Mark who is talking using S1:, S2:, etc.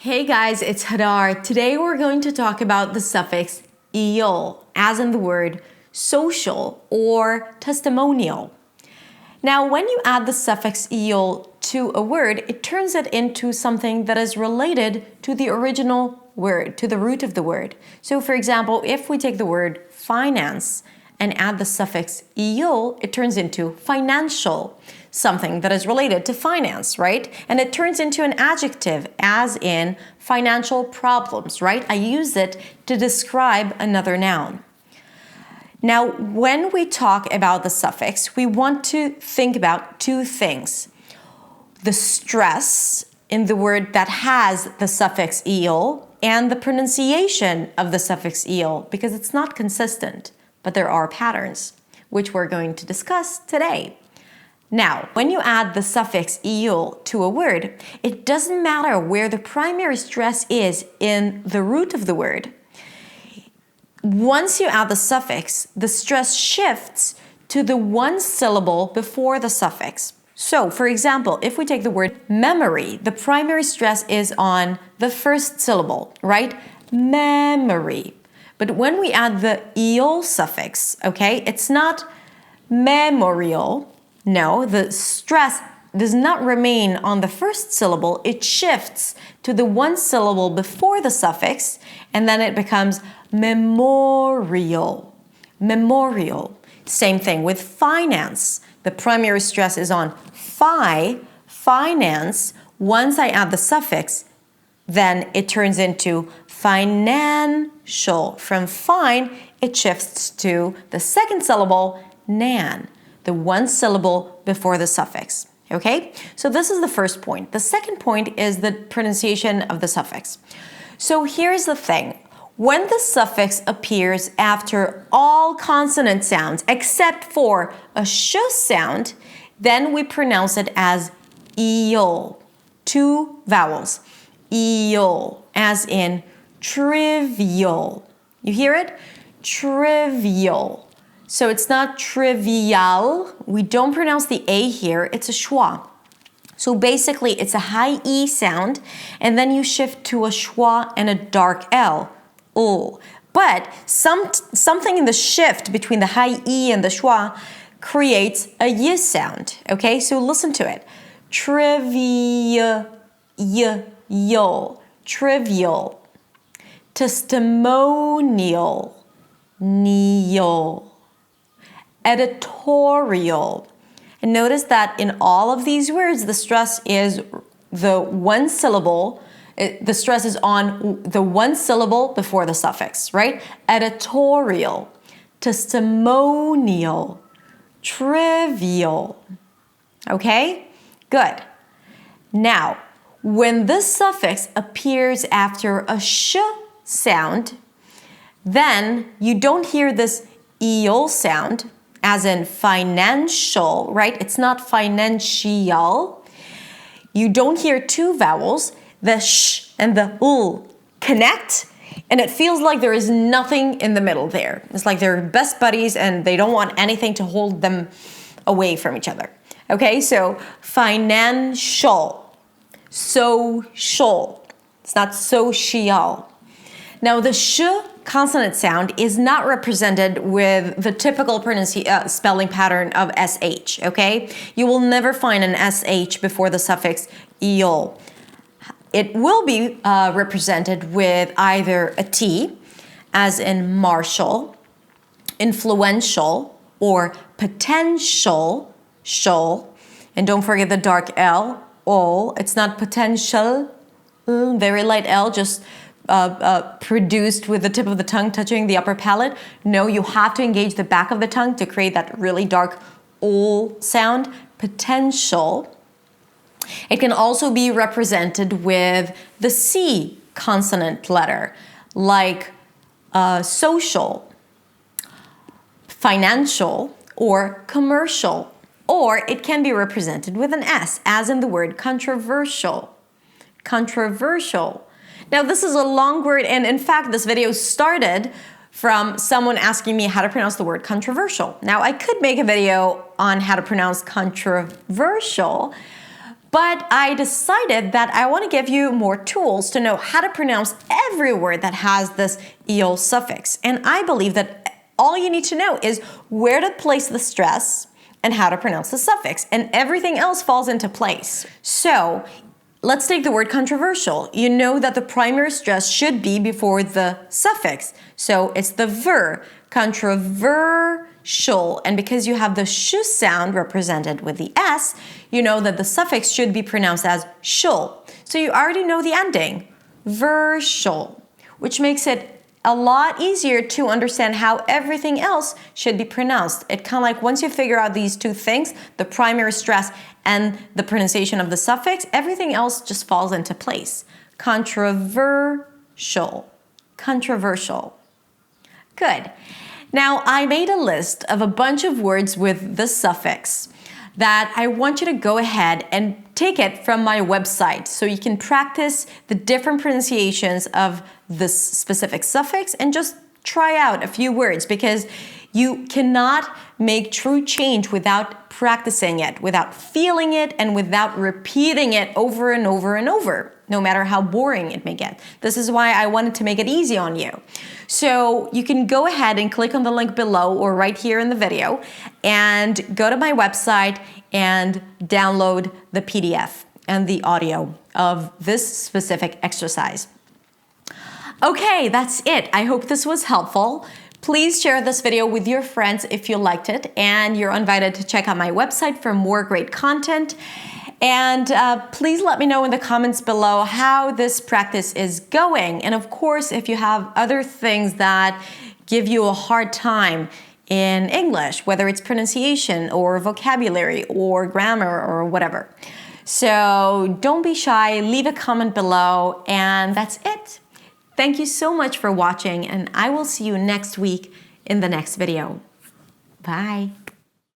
S1: Hey guys, it's Hadar. Today we're going to talk about the suffix "-il", as in the word social or testimonial. Now, when you add the suffix "-il" to a word, it turns it into something that is related to the original word, to the root of the word. So, for example, if we take the word finance and add the suffix "-il", it turns into financial, something that is related to finance, right? And it turns into an adjective, as in financial problems, right? I use it to describe another noun. Now, when we talk about the suffix, we want to think about two things. The stress in the word that has the suffix "-il" and the pronunciation of the suffix "-il", because it's not consistent, but there are patterns, which we're going to discuss today. Now, when you add the suffix "-il" to a word, it doesn't matter where the primary stress is in the root of the word. Once you add the suffix, the stress shifts to the one syllable before the suffix. So, for example, if we take the word memory, the primary stress is on the first syllable, right? Memory. But when we add the "-il" suffix, okay, it's not memorial. No, the stress does not remain on the first syllable. It shifts to the one syllable before the suffix, and then it becomes memorial. Memorial. Same thing with finance. The primary stress is on finance. Once I add the suffix, then it turns into financial. From fine, it shifts to the second syllable, nan, the one syllable before the suffix. Okay? So this is the first point. The second point is the pronunciation of the suffix. So here's the thing. When the suffix appears after all consonant sounds except for a sh sound, then we pronounce it as "-il", two vowels. "-il", as in trivial. You hear it? Trivial. So it's not trivial. We don't pronounce the A here. It's a schwa. So basically, it's a high E sound, and then you shift to a schwa and a dark L. Ul. But something in the shift between the high E and the schwa creates a Y sound. Okay, so listen to it. Trivial. Trivial. Testimonial. Neal. Editorial. And notice that in all of these words, the stress is the one syllable. The stress is on the one syllable before the suffix, right? Editorial, testimonial, trivial. Okay? Good. Now, when this suffix appears after a sh sound, then you don't hear this "-il" sound, as in financial, right? It's not financial. You don't hear two vowels. The sh and the ul connect, and it feels like there is nothing in the middle there. It's like they're best buddies and they don't want anything to hold them away from each other. Okay, so financial, social. It's not social. Now the sh consonant sound is not represented with the typical spelling pattern of sh, okay? You will never find an sh before the suffix "-il". It will be represented with either a t, as in martial, influential, or potential, shul. And don't forget the dark L, ol. It's not potential, very light L, just produced with the tip of the tongue touching the upper palate. No, you have to engage the back of the tongue to create that really dark ol sound. Potential. It can also be represented with the C consonant letter, like social, financial, or commercial. Or it can be represented with an S, as in the word controversial. Controversial. Now, this is a long word, and in fact, this video started from someone asking me how to pronounce the word controversial. Now, I could make a video on how to pronounce controversial, But I decided that I want to give you more tools to know how to pronounce every word that has this EOL suffix. And I believe that all you need to know is where to place the stress and how to pronounce the suffix, and everything else falls into place. So let's take the word controversial. You know that the primary stress should be before the suffix. So it's the ver, controversial. And because you have the sh sound represented with the S, you know that the suffix should be pronounced as shul. So you already know the ending, ver-shul, which makes it a lot easier to understand how everything else should be pronounced. It kind of like once you figure out these two things, the primary stress and the pronunciation of the suffix, everything else just falls into place. Controversial. Controversial. Good. Now, I made a list of a bunch of words with the suffix that I want you to go ahead and take it from my website so you can practice the different pronunciations of this specific suffix and just try out a few words, because you cannot make true change without practicing it, without feeling it, and without repeating it over and over and over, no matter how boring it may get. This is why I wanted to make it easy on you. So you can go ahead and click on the link below or right here in the video and go to my website and download the PDF and the audio of this specific exercise. Okay, that's it. I hope this was helpful. Please share this video with your friends if you liked it, and you're invited to check out my website for more great content. And please let me know in the comments below how this practice is going. And of course, if you have other things that give you a hard time in English, whether it's pronunciation or vocabulary or grammar or whatever. So don't be shy, leave a comment below, and that's it. Thank you so much for watching, and I will see you next week in the next video. Bye.